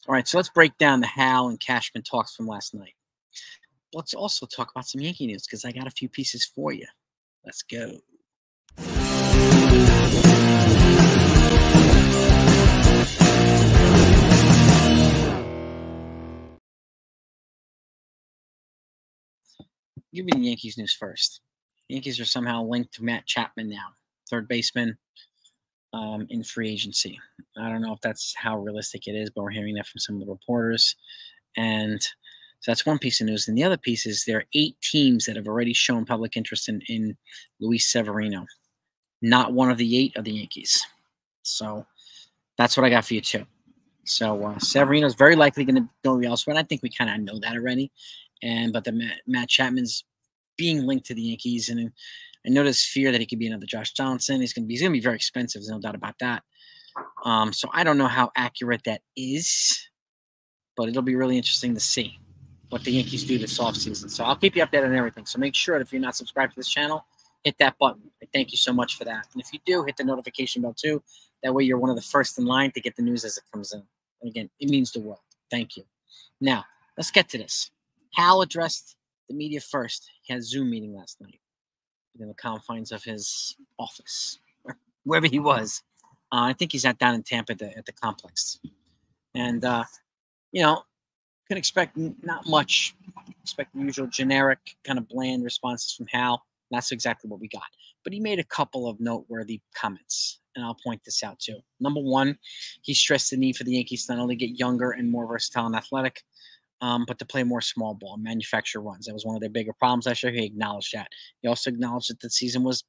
All right, so let's break down the Hal and Cashman talks from last night. Let's also talk about some Yankee news because I got a few pieces for you. Let's go. Give me the Yankees news first. Yankees are somehow linked to Matt Chapman now, third baseman in free agency. I don't know if that's how realistic it is, but we're hearing that from some of the reporters. And so that's one piece of news. And the other piece is there are 8 teams that have already shown public interest in Luis Severino. Not one of the 8 of the Yankees. So that's what I got for you too. So Severino is very likely going to go elsewhere. And I think we kind of know that already. But the Matt Chapman's being linked to the Yankees, and I know there's fear that he could be another Josh Johnson. He's going to be very expensive. There's no doubt about that. So I don't know how accurate that is, but it'll be really interesting to see what the Yankees do this offseason. So I'll keep you updated on everything. So make sure that if you're not subscribed to this channel, hit that button. I thank you so much for that. And if you do, hit the notification bell too. That way you're one of the first in line to get the news as it comes in. And again, it means the world. Thank you. Now, let's get to this. Hal addressed the media first. He had a Zoom meeting last night within the confines of his office, wherever he was. I think he's down in Tampa at the complex. And, can expect not much. Expect the usual generic, kind of bland responses from Hal. That's exactly what we got. But he made a couple of noteworthy comments, and I'll point this out too. Number one, he stressed the need for the Yankees to not only get younger and more versatile and athletic, but to play more small ball and manufacture runs. That was one of their bigger problems last year. He acknowledged that. He also acknowledged that the season was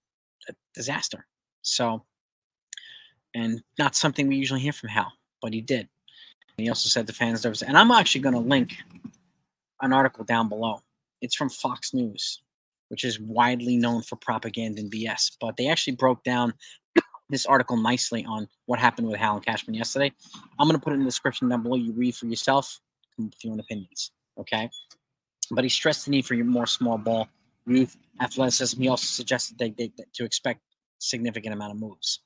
a disaster. So, and not something we usually hear from Hal, but he did. And he also said the fans deserve, and I'm actually going to link an article down below. It's from Fox News, which is widely known for propaganda and BS. But they actually broke down this article nicely on what happened with Hal and Cashman yesterday. I'm going to put it in the description down below. You read for yourself. With your own opinions, okay? But he stressed the need for your more small ball, youth, athleticism. He also suggested to expect significant amount of moves,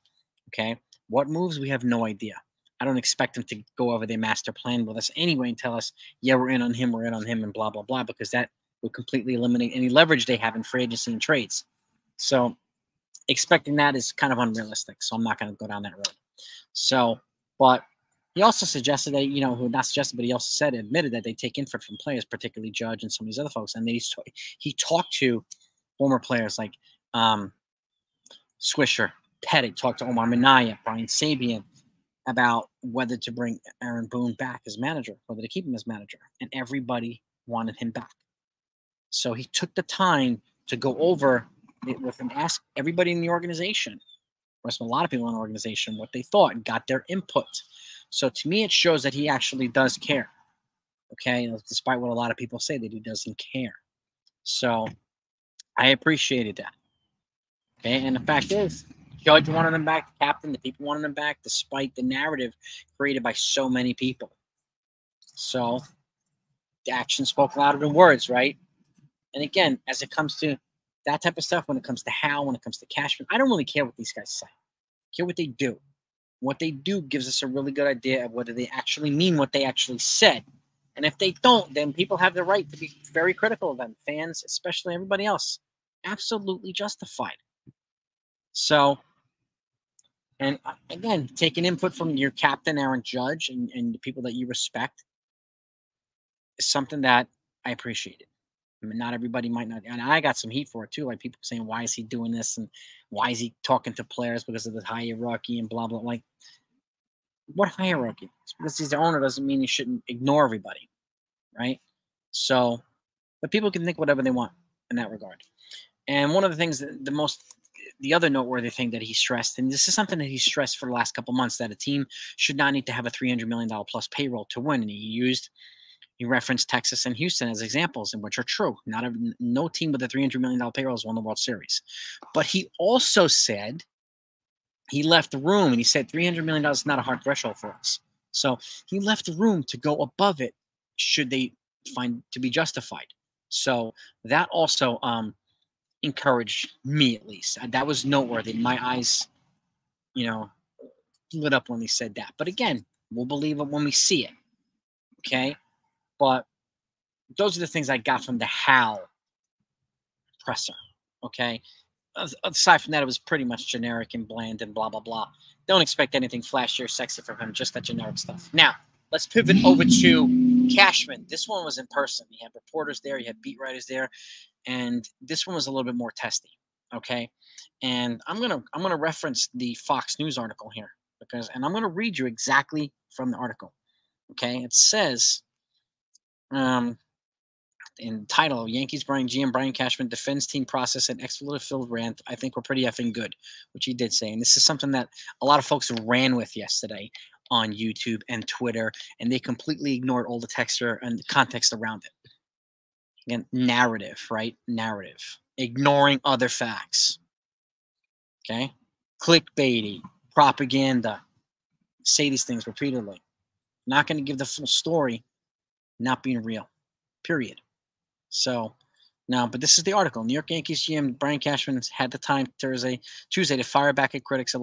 okay? What moves? We have no idea. I don't expect them to go over their master plan with us anyway and tell us, yeah, we're in on him, and blah, blah, blah, because that would completely eliminate any leverage they have in free agency and trades. So expecting that is kind of unrealistic, so I'm not going to go down that road. So, but he also suggested that, not suggested, but he also admitted that they take input from players, particularly Judge and some of these other folks. And then he talked to former players like Swisher, Pettit, talked to Omar Minaya, Brian Sabian about whether to bring Aaron Boone back as manager, whether to keep him as manager. And everybody wanted him back. So he took the time to go over it with and ask everybody in the organization, or a lot of people in the organization, what they thought and got their input. So to me, it shows that he actually does care, okay? Despite what a lot of people say that he doesn't care. So I appreciated that, okay? And the fact is, Judge wanted him back, the captain, the people wanted him back, despite the narrative created by so many people. So the action spoke louder than words, right? And again, as it comes to that type of stuff, when it comes to Hal, when it comes to Cashman, I don't really care what these guys say. I care what they do. What they do gives us a really good idea of whether they actually mean what they actually said. And if they don't, then people have the right to be very critical of them. Fans, especially everybody else, absolutely justified. So, and again, taking input from your captain, Aaron Judge, and the people that you respect is something that I appreciated. I mean, not everybody might not, and I got some heat for it too, like people saying, why is he doing this, and why is he talking to players because of the hierarchy and blah, blah, like, what hierarchy? It's because he's the owner doesn't mean you shouldn't ignore everybody, right? So, but people can think whatever they want in that regard. And one of the things that the other noteworthy thing that he stressed, and this is something that he stressed for the last couple months, that a team should not need to have a $300 million plus payroll to win. And he referenced Texas and Houston as examples, and which are true. No team with a $300 million payroll has won the World Series. But he also said, he left the room, and he said $300 million is not a hard threshold for us. So he left the room to go above it should they find to be justified. So that also encouraged me, at least. That was noteworthy. My eyes, lit up when he said that. But again, we'll believe it when we see it. Okay, but those are the things I got from the Hal presser. Okay, aside from that, it was pretty much generic and bland and blah blah blah. Don't expect anything flashy or sexy from him. Just that generic stuff. Now let's pivot over to Cashman. This one was in person. He had reporters there. He had beat writers there, and this one was a little bit more testy. Okay, and I'm gonna reference the Fox News article here and I'm gonna read you exactly from the article. Okay, it says, in title, Yankees GM Brian Cashman defends team process and expletive-filled rant. I think we're pretty effing good, which he did say, and this is something that a lot of folks ran with yesterday on YouTube and Twitter, and they completely ignored all the texture and the context around it. Again, narrative, right? Narrative. Ignoring other facts. Okay? Clickbaity, propaganda. Say these things repeatedly. Not going to give the full story, not being real. Period. So, now, but this is the article. New York Yankees GM Brian Cashman had the time Tuesday to fire back at critics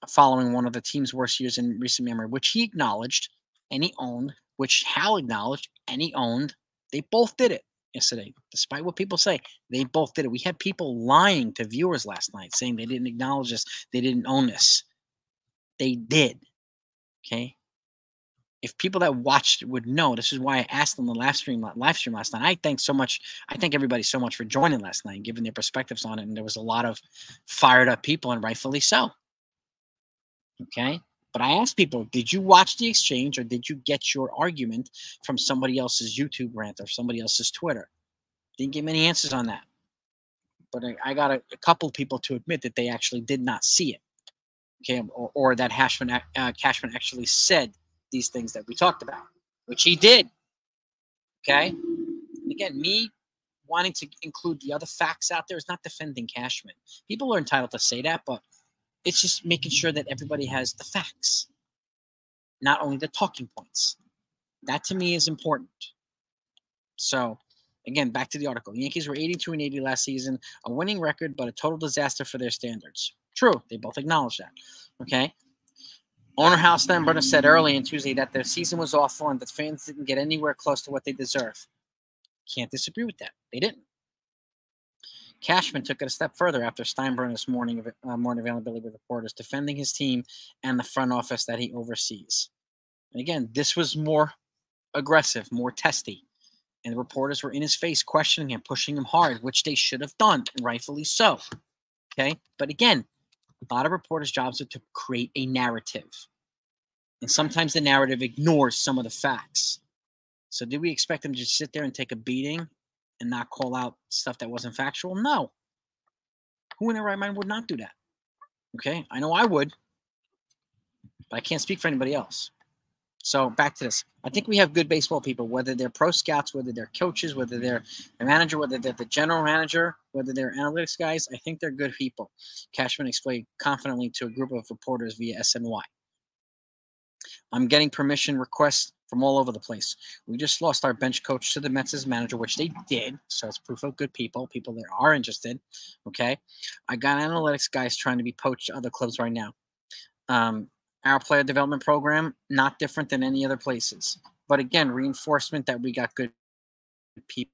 following one of the team's worst years in recent memory, which he acknowledged and he owned, which Hal acknowledged and he owned. They both did it yesterday. Despite what people say, they both did it. We had people lying to viewers last night saying they didn't acknowledge this, they didn't own this. They did. Okay? If people that watched would know, this is why I asked them the live stream last night. I thank everybody so much for joining last night and giving their perspectives on it. And there was a lot of fired up people, and rightfully so. Okay? But I asked people, did you watch the exchange or did you get your argument from somebody else's YouTube rant or somebody else's Twitter? Didn't give me any answers on that. But I got a couple people to admit that they actually did not see it. Okay? Or that Cashman actually said these things that we talked about, which he did. Okay? And again, me wanting to include the other facts out there is not defending Cashman. People are entitled to say that, but it's just making sure that everybody has the facts, not only the talking points. That to me is important. So, again, back to the article. The Yankees were 82-80 last season, a winning record, but a total disaster for their standards. True, they both acknowledge that. Okay? Owner Hal Steinbrenner said early on Tuesday that their season was awful and that fans didn't get anywhere close to what they deserve. Can't disagree with that. They didn't. Cashman took it a step further after Steinbrenner's morning availability with reporters, defending his team and the front office that he oversees. And again, this was more aggressive, more testy. And the reporters were in his face, questioning him, pushing him hard, which they should have done, and rightfully so. Okay? But again, a lot of reporters' jobs are to create a narrative. And sometimes the narrative ignores some of the facts. So did we expect them to just sit there and take a beating and not call out stuff that wasn't factual? No. Who in their right mind would not do that? Okay? I know I would. But I can't speak for anybody else. So back to this. I think we have good baseball people, whether they're pro scouts, whether they're coaches, whether they're a manager, whether they're the general manager, whether they're analytics guys. I think they're good people. Cashman explained confidently to a group of reporters via SNY. I'm getting permission requests from all over the place. We just lost our bench coach to the Mets' manager, which they did. So it's proof of good people that are interested. Okay. I got analytics guys trying to be poached to other clubs right now. Our player development program, not different than any other places. But again, reinforcement that we got good people.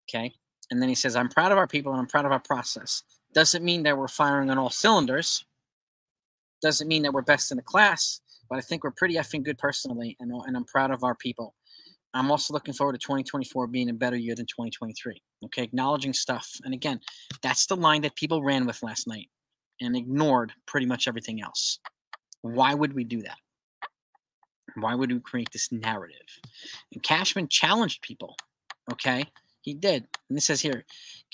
Okay. And then he says, I'm proud of our people and I'm proud of our process. Doesn't mean that we're firing on all cylinders. Doesn't mean that we're best in the class, but I think we're pretty effing good personally, and I'm proud of our people. I'm also looking forward to 2024 being a better year than 2023. Okay, acknowledging stuff. And again, that's the line that people ran with last night and ignored pretty much everything else. Why would we do that? Why would we create this narrative? And Cashman challenged people, okay? He did. And this says here,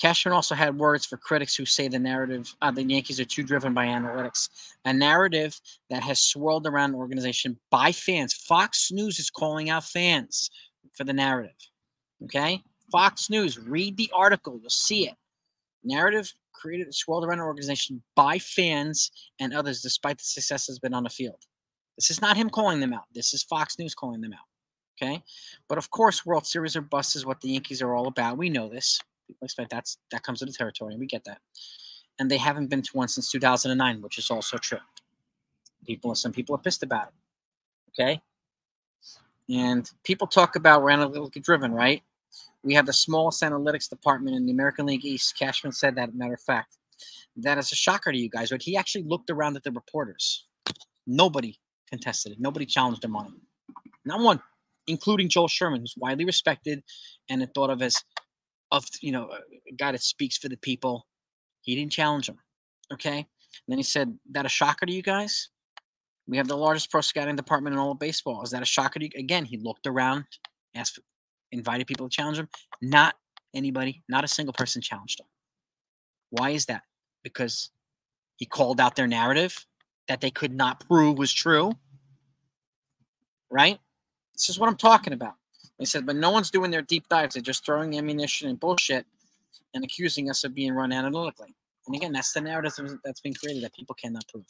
Cashman also had words for critics who say the Yankees are too driven by analytics. A narrative that has swirled around the organization by fans. Fox News is calling out fans for the narrative. Okay? Fox News, read the article. You'll see it. Narrative swirled around the organization by fans and others, despite the success has been on the field. This is not him calling them out. This is Fox News calling them out. Okay, but of course, World Series or bust is what the Yankees are all about. We know this. People expect that comes with the territory, and we get that. And they haven't been to one since 2009, which is also true. Some people are pissed about it. Okay, And people talk about we're analytically driven, right? We have the smallest analytics department in the American League East. Cashman said that, matter of fact. That is a shocker to you guys, right? He actually looked around at the reporters. Nobody contested it. Nobody challenged him on it. Not one, including Joel Sherman, who's widely respected and thought of as a guy that speaks for the people. He didn't challenge him. Okay. And then he said, that a shocker to you guys? We have the largest pro scouting department in all of baseball. Is that a shocker to you? Again, he looked around, invited people to challenge him. Not anybody, not a single person challenged him. Why is that? Because he called out their narrative that they could not prove was true. Right? This is what I'm talking about. They said, but no one's doing their deep dives. They're just throwing ammunition and bullshit and accusing us of being run analytically. And again, that's the narrative that's been created that people cannot prove.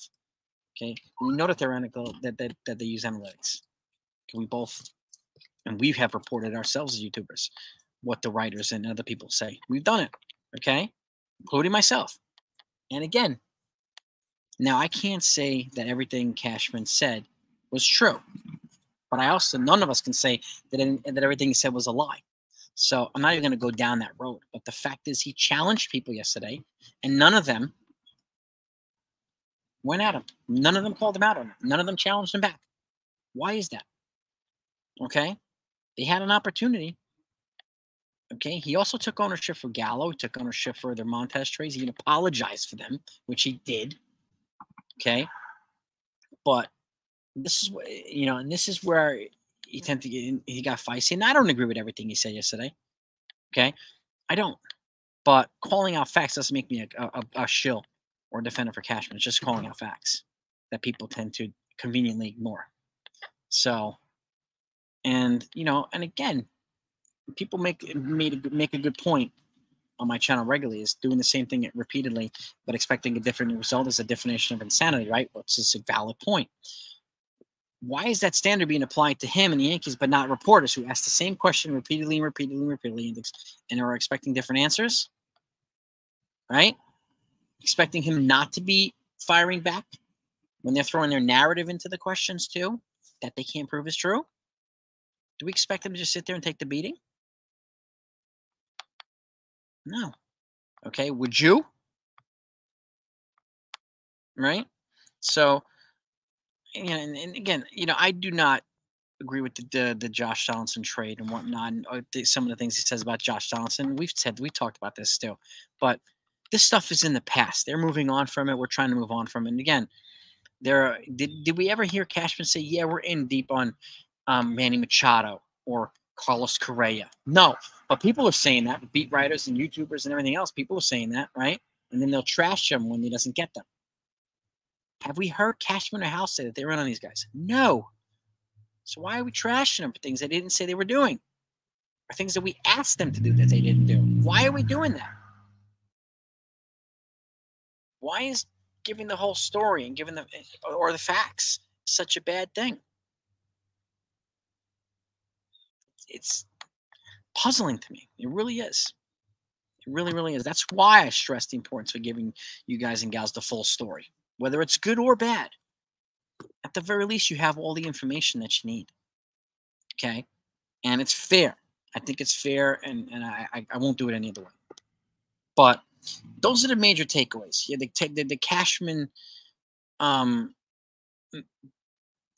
Okay, we know that they're analytical, that they use analytics. We both, and we have reported ourselves as YouTubers what the writers and other people say. We've done it. Okay, including myself. And again, now I can't say that everything Cashman said was true, but I also none of us can say that everything he said was a lie. So I'm not even going to go down that road. But the fact is, he challenged people yesterday, and none of them went at him. None of them called him out on it. None of them challenged him back. Why is that? Okay, they had an opportunity. Okay, he also took ownership for Gallo. He took ownership for their Montez trades. He apologized for them, which he did. Okay, but this is and this is where he tended to he got feisty. And I don't agree with everything he said yesterday. Okay, I don't. But calling out facts doesn't make me a shill or a defender for Cashman. It's just calling out facts that people tend to conveniently ignore. So, and again, people make a good point on my channel regularly, is doing the same thing repeatedly but expecting a different result is a definition of insanity, right? Which is a valid point. Why is that standard being applied to him and the Yankees but not reporters who ask the same question repeatedly and are expecting different answers? Right? Expecting him not to be firing back when they're throwing their narrative into the questions too that they can't prove is true? Do we expect them to just sit there and take the beating? No. Okay, would you? Right? So, and again, I do not agree with the Josh Donaldson trade and whatnot, and some of the things he says about Josh Donaldson. We talked about this still, but this stuff is in the past. They're moving on from it. We're trying to move on from it. And again, did we ever hear Cashman say, "Yeah, we're in deep on Manny Machado or Carlos Correa"? No, but people are saying that. Beat writers and YouTubers and everything else, people are saying that, right? And then they'll trash him when he doesn't get them. Have we heard Cashman or House say that they run on these guys? No. So why are we trashing them for things they didn't say they were doing? Or things that we asked them to do that they didn't do? Why are we doing that? Why is giving the whole story and giving the facts such a bad thing? It's puzzling to me. It really is. It really, really is. That's why I stress the importance of giving you guys and gals the full story, whether it's good or bad. At the very least, you have all the information that you need. Okay? And it's fair. I think it's fair, and I won't do it any other way. But those are the major takeaways. Yeah, the Cashman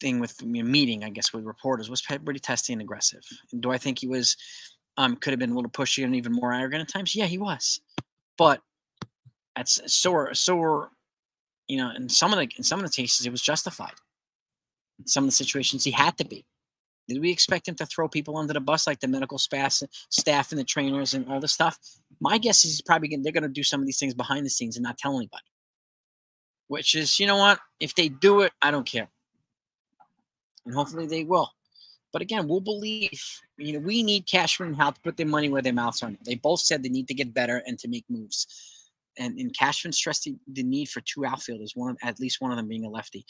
thing with meeting, I guess, with reporters was pretty testy and aggressive. And do I think he was could have been a little pushy and even more arrogant at times? Yeah, he was. But in some of the cases, it was justified. In some of the situations, he had to be. Did we expect him to throw people under the bus like the medical staff and the trainers and all this stuff? My guess is they're going to do some of these things behind the scenes and not tell anybody. Which is, you know what? If they do it, I don't care. And hopefully they will. But again, we'll believe. We need Cashman and Hal to put their money where their mouths are. They both said they need to get better and to make moves. And Cashman stressed the need for two outfielders, at least one of them being a lefty.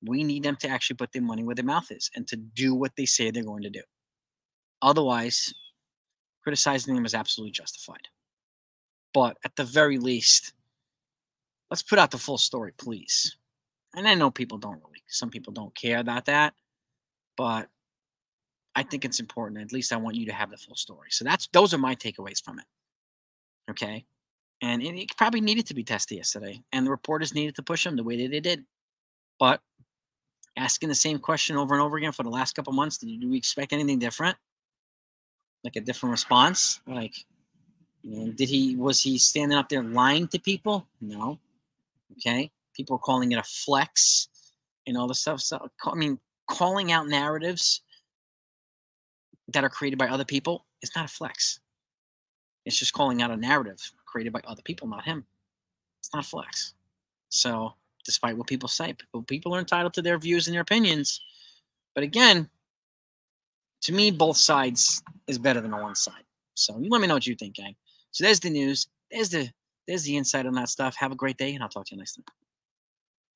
We need them to actually put their money where their mouth is and to do what they say they're going to do. Otherwise, criticizing them is absolutely justified. But at the very least, let's put out the full story, please. And I know some people don't care about that, but I think it's important. At least I want you to have the full story. So those are my takeaways from it. Okay. And it probably needed to be tested yesterday. And the reporters needed to push him the way that they did. But asking the same question over and over again for the last couple months, do we expect anything different? Like a different response? Like, was he standing up there lying to people? No. Okay. People are calling it a flex and all this stuff. So, I mean, calling out narratives that are created by other people is not a flex. It's just calling out a narrative created by other people, not him. It's not a flex. So, despite what people say, people are entitled to their views and their opinions. But again, to me, both sides is better than on one side. So you let me know what you think, gang. So there's the news. There's the insight on that stuff. Have a great day, and I'll talk to you next time.